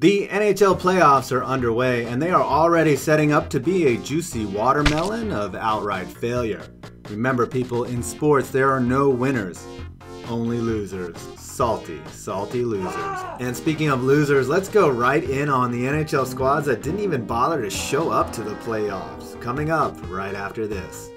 The NHL playoffs are underway, and they are already setting up to be a juicy watermelon of outright failure. Remember people, in sports there are no winners, only losers. Salty, salty losers. And speaking of losers, let's go right in on the NHL squads that didn't even bother to show up to the playoffs. Coming up right after this.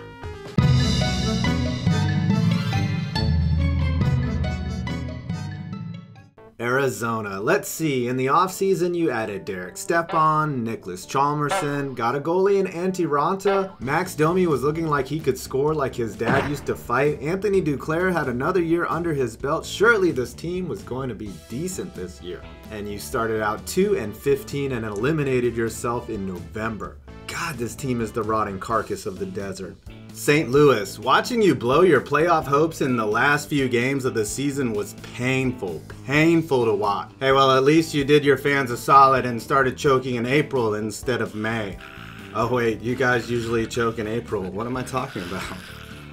Arizona. Let's see, in the offseason you added Derek Stepan, Nicholas Chalmerson, got a goalie in Antti Raanta, Max Domi was looking like he could score like his dad used to fight, Anthony Duclair had another year under his belt. Surely this team was going to be decent this year. And you started out 2-15 and eliminated yourself in November. God, this team is the rotting carcass of the desert. St. Louis, watching you blow your playoff hopes in the last few games of the season was painful to watch. Hey, well, at least you did your fans a solid and started choking in April instead of May. Oh wait, you guys usually choke in April. What am I talking about?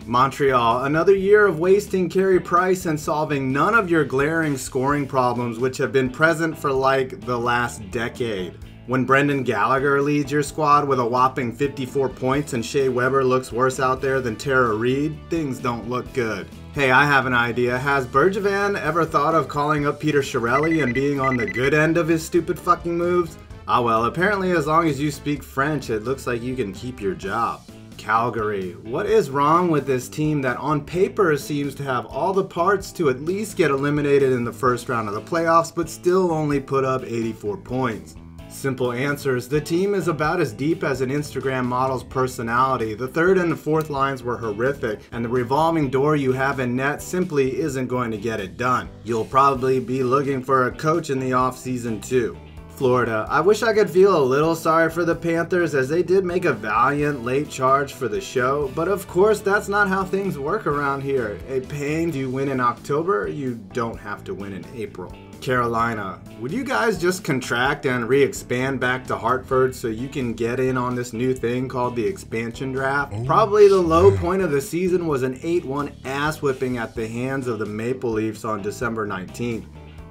Montreal, another year of wasting Carey Price and solving none of your glaring scoring problems which have been present for like the last decade. When Brendan Gallagher leads your squad with a whopping 54 points and Shea Weber looks worse out there than Tara Reid, things don't look good. Hey, I have an idea. Has Bergevin ever thought of calling up Peter Chiarelli and being on the good end of his stupid fucking moves? Ah well, apparently as long as you speak French, it looks like you can keep your job. Calgary. What is wrong with this team that on paper seems to have all the parts to at least get eliminated in the first round of the playoffs, but still only put up 84 points? Simple answers. The team is about as deep as an Instagram model's personality. The third and the fourth lines were horrific, and the revolving door you have in net simply isn't going to get it done. You'll probably be looking for a coach in the offseason too. Florida. I wish I could feel a little sorry for the Panthers as they did make a valiant late charge for the show, but of course that's not how things work around here. A pain you win in October, you don't have to win in April. Carolina. Would you guys just contract and re-expand back to Hartford so you can get in on this new thing called the expansion draft? Probably the low point of the season was an 8-1 ass whipping at the hands of the Maple Leafs on December 19th.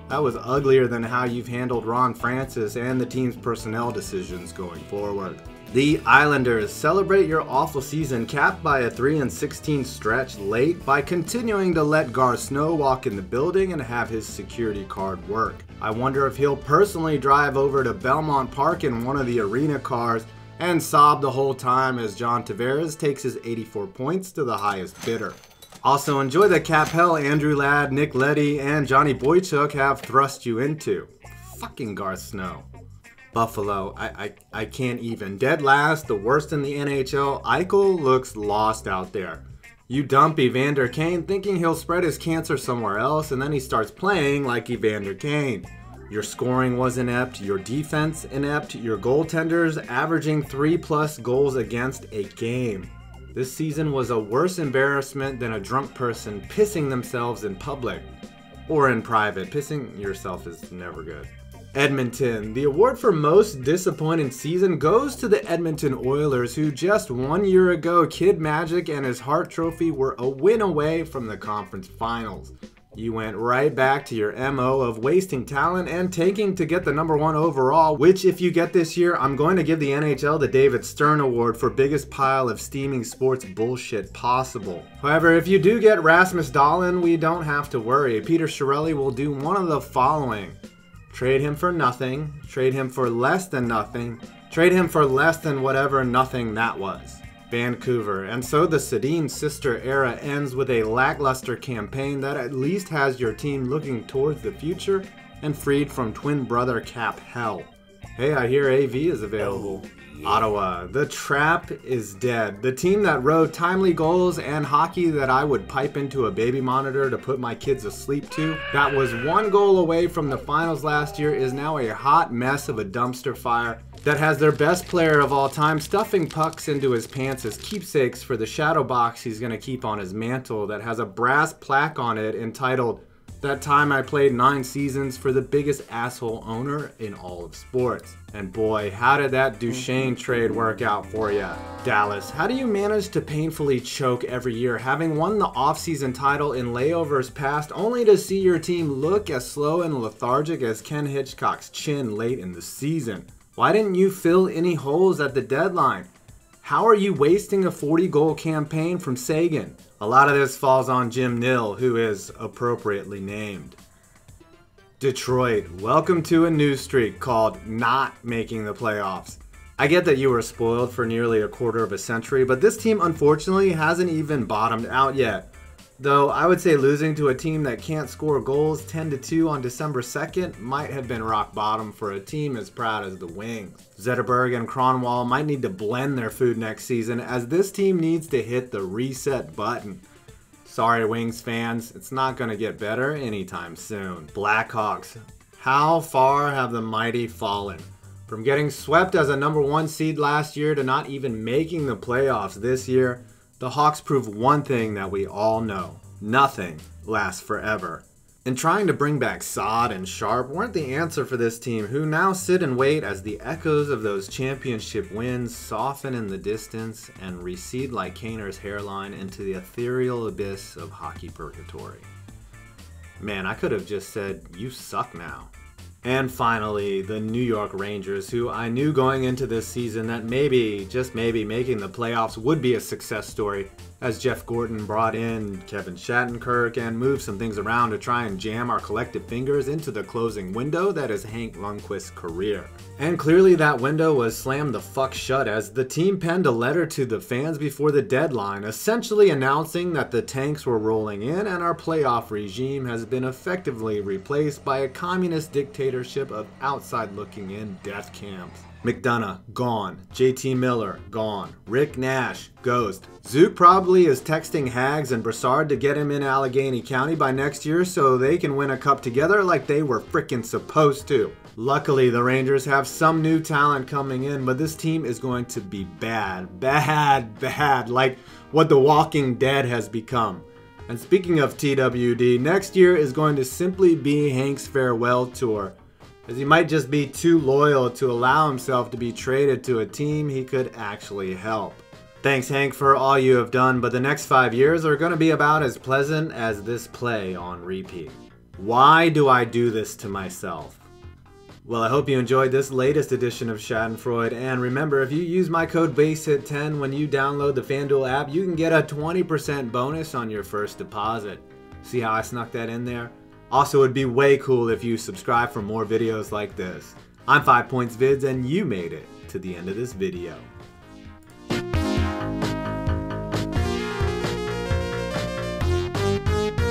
That was uglier than how you've handled Ron Francis and the team's personnel decisions going forward. The Islanders. Celebrate your awful season capped by a 3-16 stretch late by continuing to let Gar Snow walk in the building and have his security card work. I wonder if he'll personally drive over to Belmont Park in one of the arena cars and sob the whole time as John Tavares takes his 84 points to the highest bidder. Also enjoy the cap hell Andrew Ladd, Nick Leddy, and Johnny Boychuk have thrust you into. Fucking Garth Snow. Buffalo, I can't even. Dead last, the worst in the NHL, Eichel looks lost out there. You dump Evander Kane thinking he'll spread his cancer somewhere else, and then he starts playing like Evander Kane. Your scoring was inept, your defense inept, your goaltenders averaging 3+ goals against a game. This season was a worse embarrassment than a drunk person pissing themselves in public. Or in private. Pissing yourself is never good. Edmonton. The award for most disappointing season goes to the Edmonton Oilers, who just 1 year ago, Kid Magic and his Hart Trophy were a win away from the conference finals. You went right back to your MO of wasting talent and tanking to get the #1 overall, which if you get this year, I'm going to give the NHL the David Stern Award for biggest pile of steaming sports bullshit possible. However, if you do get Rasmus Dahlin, we don't have to worry. Peter Chiarelli will do one of the following. Trade him for nothing, trade him for less than nothing, trade him for less than whatever nothing that was. Vancouver. And so the Sedin sister era ends with a lackluster campaign that at least has your team looking towards the future and freed from twin brother cap hell. Hey, I hear AV is available. Ottawa. The trap is dead. The team that wrote timely goals and hockey that I would pipe into a baby monitor to put my kids asleep to, that was 1 goal away from the finals last year, is now a hot mess of a dumpster fire that has their best player of all time stuffing pucks into his pants as keepsakes for the shadow box he's going to keep on his mantle that has a brass plaque on it entitled That time I played 9 seasons for the biggest asshole owner in all of sports. And boy, how did that Duchesne trade work out for ya? Dallas, how do you manage to painfully choke every year, having won the offseason title in layovers past, only to see your team look as slow and lethargic as Ken Hitchcock's chin late in the season? Why didn't you fill any holes at the deadline? How are you wasting a 40-goal campaign from Sagan? A lot of this falls on Jim Nill, who is appropriately named. Detroit, welcome to a news streak called not making the playoffs. I get that you were spoiled for nearly a quarter of a century, but this team unfortunately hasn't even bottomed out yet. Though I would say losing to a team that can't score goals 10-2 on December 2nd might have been rock bottom for a team as proud as the Wings. Zetterberg and Cronwall might need to blend their food next season, as this team needs to hit the reset button. Sorry Wings fans, it's not going to get better anytime soon. Blackhawks, how far have the mighty fallen? From getting swept as a #1 seed last year to not even making the playoffs this year, the Hawks prove one thing that we all know: nothing lasts forever. And trying to bring back Saad and Sharp weren't the answer for this team, who now sit and wait as the echoes of those championship wins soften in the distance and recede like Kaner's hairline into the ethereal abyss of hockey purgatory. Man, I could have just said, you suck now. And finally, the New York Rangers, who I knew going into this season that maybe, just maybe, making the playoffs would be a success story, as Jeff Gorton brought in Kevin Shattenkirk and moved some things around to try and jam our collective fingers into the closing window that is Hank Lundqvist's career. And clearly that window was slammed the fuck shut, as the team penned a letter to the fans before the deadline, essentially announcing that the tanks were rolling in and our playoff regime has been effectively replaced by a communist dictatorship of outside looking in death camps. McDonough, gone. JT Miller, gone. Rick Nash, ghost. Zook probably is texting Hags and Brassard to get him in Allegheny County by next year so they can win a cup together like they were frickin' supposed to. Luckily, the Rangers have some new talent coming in, but this team is going to be bad, like what The Walking Dead has become. And speaking of TWD, next year is going to simply be Hank's farewell tour, as he might just be too loyal to allow himself to be traded to a team he could actually help. Thanks Hank for all you have done, but the next 5 years are going to be about as pleasant as this play on repeat. Why do I do this to myself? Well, I hope you enjoyed this latest edition of Schadenfreude, and remember, if you use my code BASEHIT10 when you download the FanDuel app, you can get a 20% bonus on your first deposit. See how I snuck that in there? Also, it'd be way cool if you subscribe for more videos like this. I'm 5 Points Vids, and you made it to the end of this video.